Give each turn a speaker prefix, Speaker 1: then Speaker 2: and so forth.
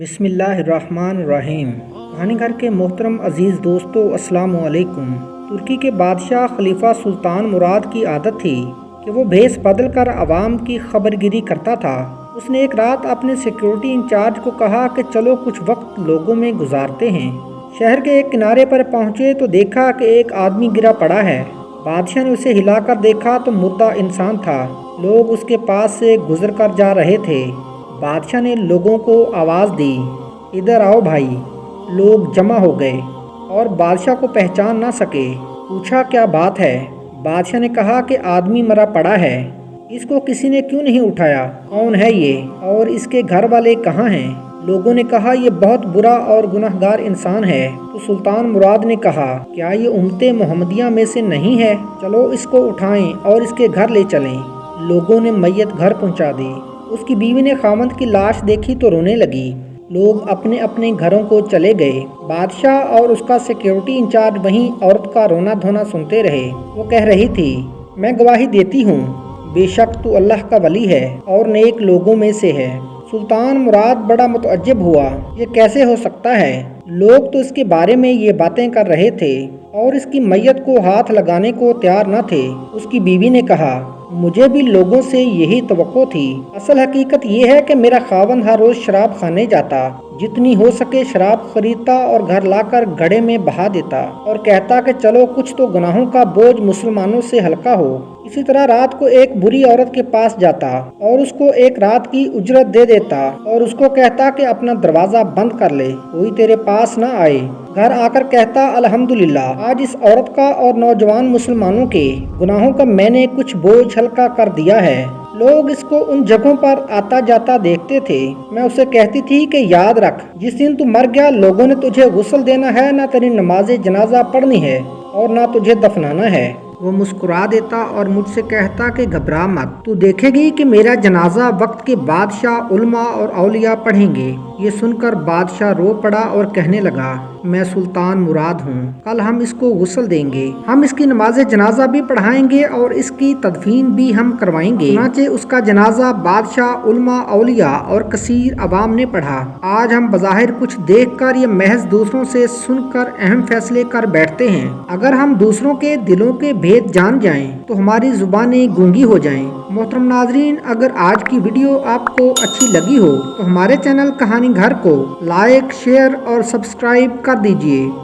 Speaker 1: بسم اللہ الرحمن الرحیم۔ کہانی گھر کے محترم عزیز دوستو، السلام علیکم۔ ترکی کے بادشاہ خلیفہ سلطان مراد کی عادت تھی کہ وہ بھیس بدل کر عوام کی خبرگیری کرتا تھا۔ اس نے ایک رات اپنے سیکیورٹی انچارج کو کہا کہ چلو کچھ وقت لوگوں میں گزارتے ہیں۔ شہر کے ایک کنارے پر پہنچے تو دیکھا کہ ایک آدمی گرا پڑا ہے۔ بادشاہ نے اسے ہلا کر دیکھا تو مردہ انسان تھا۔ لوگ اس کے پاس سے گزر کر جا رہے تھے۔ بادشاہ نے لوگوں کو آواز دی، ادھر آؤ بھائی۔ لوگ جمع ہو گئے اور بادشاہ کو پہچان نہ سکے۔ پوچھا کیا بات ہے؟ بادشاہ نے کہا کہ آدمی مرا پڑا ہے، اس کو کسی نے کیوں نہیں اٹھایا؟ کون ہے یہ اور اس کے گھر والے کہاں ہیں؟ لوگوں نے کہا یہ بہت برا اور گناہگار انسان ہے۔ تو سلطان مراد نے کہا کیا یہ امت محمدیہ میں سے نہیں ہے؟ چلو اس کو اٹھائیں اور اس کے گھر لے چلیں۔ لوگوں نے میت گھر پہنچا دی۔ اس کی بیوی نے خاوند کی لاش دیکھی تو رونے لگی۔ لوگ اپنے اپنے گھروں کو چلے گئے۔ بادشاہ اور اس کا سیکیورٹی انچارج وہیں عورت کا رونا دھونا سنتے رہے۔ وہ کہہ رہی تھی، میں گواہی دیتی ہوں، بے شک تو اللہ کا ولی ہے اور نیک لوگوں میں سے ہے۔ سلطان مراد بڑا متعجب ہوا، یہ کیسے ہو سکتا ہے؟ لوگ تو اس کے بارے میں یہ باتیں کر رہے تھے اور اس کی میت کو ہاتھ لگانے کو تیار نہ تھے۔ اس کی بیوی نے کہا مجھے بھی لوگوں سے یہی توقع تھی۔ اصل حقیقت یہ ہے کہ میرا خاوند ہر روز شراب خانے جاتا، جتنی ہو سکے شراب خریدتا اور گھر لا کر گھڑے میں بہا دیتا اور کہتا کہ چلو کچھ تو گناہوں کا بوجھ مسلمانوں سے ہلکا ہو۔ اسی طرح رات کو ایک بری عورت کے پاس جاتا اور اس کو ایک رات کی اجرت دے دیتا اور اس کو کہتا کہ اپنا دروازہ بند کر لے، کوئی تیرے پاس نہ آئے۔ گھر آ کر کہتا الحمدللہ آج اس عورت کا اور نوجوان مسلمانوں کے گناہوں کا میں نے کچھ بوجھ ہلکا کر دیا ہے۔ لوگ اس کو ان جگہوں پر آتا جاتا دیکھتے تھے۔ میں اسے کہتی تھی کہ یاد رکھ، جس دن تو مر گیا لوگوں نے تجھے غسل دینا ہے، نہ تیری نماز جنازہ پڑھنی ہے اور نہ تجھے دفنانا ہے۔ وہ مسکرا دیتا اور مجھ سے کہتا کہ گھبرا مت، تو دیکھے گی کہ میرا جنازہ وقت کے بادشاہ علماء اور اولیاء پڑھیں گے۔ یہ سن کر بادشاہ رو پڑا اور کہنے لگا میں سلطان مراد ہوں، کل ہم اس کو غسل دیں گے، ہم اس کی نماز جنازہ بھی پڑھائیں گے اور اس کی تدفین بھی ہم کروائیں گے۔ چنانچہ اس کا جنازہ بادشاہ، علماء، اولیاء اور کثیر عوام نے پڑھا۔ آج ہم بظاہر کچھ دیکھ کر یا محض دوسروں سے سن کر اہم فیصلے کر بیٹھتے ہیں۔ اگر ہم دوسروں کے دلوں کے بھید جان جائیں تو ہماری زبانیں گونگی ہو جائیں۔ محترم ناظرین، اگر آج کی ویڈیو آپ کو اچھی لگی ہو تو ہمارے چینل کہانی گھر کو لائک، شیئر اور سبسکرائب کر دیجیے۔